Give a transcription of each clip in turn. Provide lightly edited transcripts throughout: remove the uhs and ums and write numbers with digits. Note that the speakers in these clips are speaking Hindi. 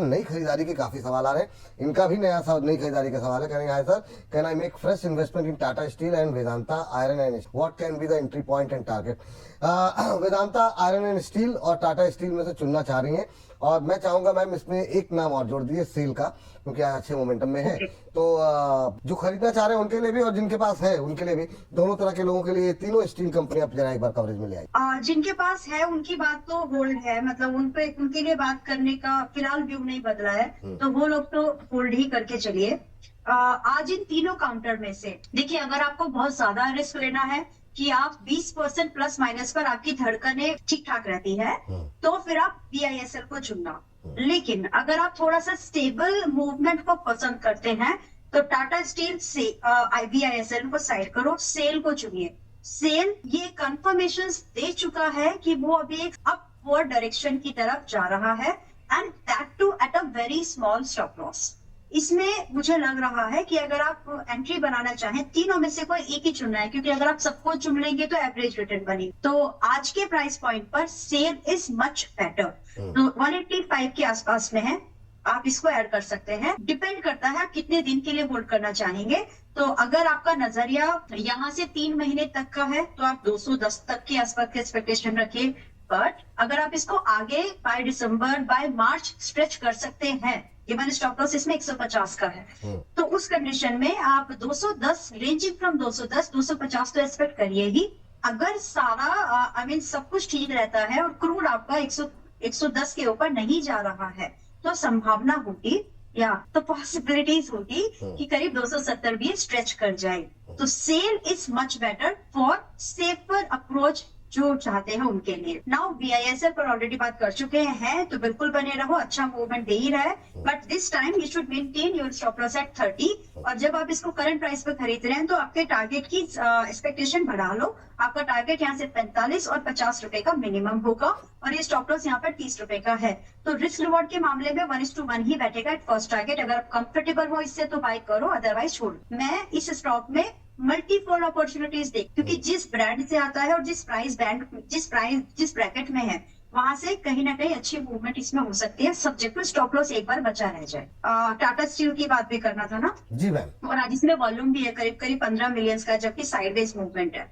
नई खरीदारी के काफी सवाल आ रहे हैं। इनका भी नई खरीदारी का सवाल है। कह रहे हैं, hi sir, can I make fresh investment in Tata steel and Vedanta iron and what can be the entry point and target. Vedanta iron and steel और टाटा स्टील में से चुनना चाह रही हैं, और मैं चाहूंगा मैम इसमें एक नाम और जोड़ दीजिए, सेल का, क्योंकि आज अच्छे मोमेंटम में है। तो जो खरीदना चाह रहे हैं उनके लिए भी और जिनके पास है उनके लिए भी, दोनों तरह के लोगों के लिए तीनों स्टील कंपनी आप जरा एक बार कवरेज में ले आई। जिनके पास है उनकी बात तो होल्ड है, मतलब उनके लिए बात करने का फिलहाल व्यू नहीं बदला है, तो वो लोग तो होल्ड ही करके चलिए। आज इन तीनों काउंटर में से देखिए, अगर आपको बहुत ज्यादा रिस्क लेना है कि आप 20% प्लस माइनस पर आपकी धड़कनें ठीक ठाक रहती है, तो फिर आप BISL को चुनना। लेकिन अगर आप थोड़ा सा स्टेबल मूवमेंट को पसंद करते हैं तो टाटा स्टील से BISL को साइड करो, सेल को चुनिए। सेल ये कंफर्मेशन दे चुका है कि वो अभी एक अपवर्ड डायरेक्शन की तरफ जा रहा है, and that too at a very small stop loss. इसमें मुझे लग रहा है कि अगर आप एंट्री बनाना चाहें, तीनों में से कोई एक ही चुनना है, क्योंकि अगर आप सबको चुन लेंगे तो एवरेज रिटर्न बनेगी। तो आज के प्राइस पॉइंट पर सेल इज मच बेटर, तो 185 के आसपास में है, आप इसको ऐड कर सकते हैं। डिपेंड करता है आप कितने दिन के लिए होल्ड करना चाहेंगे। तो अगर आपका नजरिया यहाँ से 3 महीने तक का है तो आप 210 तक के आसपास के एक्सपेक्टेशन रखिए। बट अगर आप इसको आगे by December by March stretch कर सकते हैं, इवन स्टॉप लॉस इसमें 150 का है, तो उस कंडीशन में आप 210 रेंजिंग फ्रॉम 210 250 तो एक्सपेक्ट करिए ही। अगर सारा सब कुछ ठीक रहता है और क्रूड आपका 110 के ऊपर नहीं जा रहा है, तो संभावना होगी या तो पॉसिबिलिटीज होगी कि करीब 270 भी स्ट्रेच कर जाए। तो sell is much better for safer approach जो चाहते हैं उनके लिए। नाउ BISL पर ऑलरेडी बात कर चुके हैं, तो बिल्कुल बने रहो, अच्छा मूवमेंट दे ही रहा है, but this time you should maintain your stop loss at 30। और जब आप इसको करंट प्राइस पर खरीद रहे हैं तो आपके टारगेट की एक्सपेक्टेशन बढ़ा लो। आपका टारगेट यहाँ से 45 और 50 रुपए का मिनिमम होगा, और ये स्टॉप लॉस यहाँ पर 30 रुपए का है। तो रिस्क रिवॉर्ड के मामले में 1:1 ही बैठेगा एट फर्स्ट टारगेट। अगर आप कंफर्टेबल हो इससे तो बाय करो, अदरवाइज छोड़। मैं इस स्टॉक में मल्टीपल अपॉर्चुनिटीज देख, क्योंकि जिस ब्रांड से आता है और जिस ब्रैकेट में है, वहां से कहीं ना कहीं अच्छी मूवमेंट इसमें हो सकती है, सब्जेक्ट टू स्टॉप लॉस एक बार बचा रह जाए। टाटा स्टील की बात भी करना था ना जी मैम, और आज इसमें वॉल्यूम भी है करीब 15 मिलियन का, जबकि साइडवेज मूवमेंट है।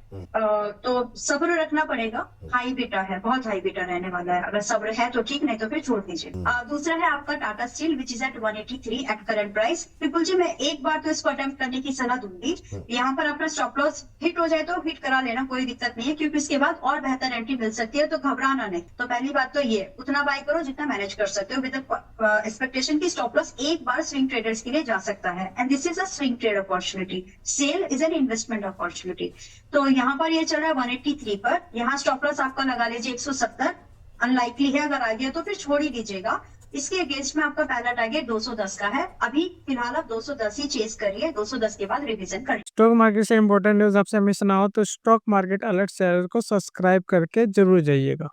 तो सब्र रखना पड़ेगा, हाई बीटा है, बहुत हाई बीटा रहने वाला है। अगर सब्र है तो ठीक, नहीं तो फिर छोड़ दीजिए। दूसरा है आपका Tata steel which is at 183 at current price. Vipul ji, मैं एक बार तो इसको अटेम्प्ट करने की सलाह दूंगी। यहाँ पर अपना स्टॉप लॉस हिट हो जाए तो हिट करा लेना, कोई दिक्कत नहीं है, क्योंकि इसके बाद और बेहतर एंट्री मिल सकती है, तो घबराना नहीं। तो पहली बात तो ये, उतना बाय करो जितना मैनेज कर सकते हो, विद एक्सपेक्टेशन की स्टॉप लॉस एक बार स्विंग ट्रेडर्स के लिए जा सकता है, and this is a swing trade opportunity. Sell is an investment opportunity. तो यहाँ पर ये चल रहा है 183 पर, यहाँ स्टॉप लॉस आपका लगा लीजिए 170। अनलाइकली है, अगर आ गया तो फिर छोड़ ही दीजिएगा। इसके अगेंस्ट में आपका पहला टारगेट 210 का है। अभी फिलहाल आप 210 ही चेस करिए, 210 के बाद रिवीजन करिए। स्टॉक मार्केट से इंपॉर्टेंट न्यूज आपसे मिस ना हो तो स्टॉक मार्केट अलर्ट चैनल को सब्सक्राइब करके जरूर जाइएगा।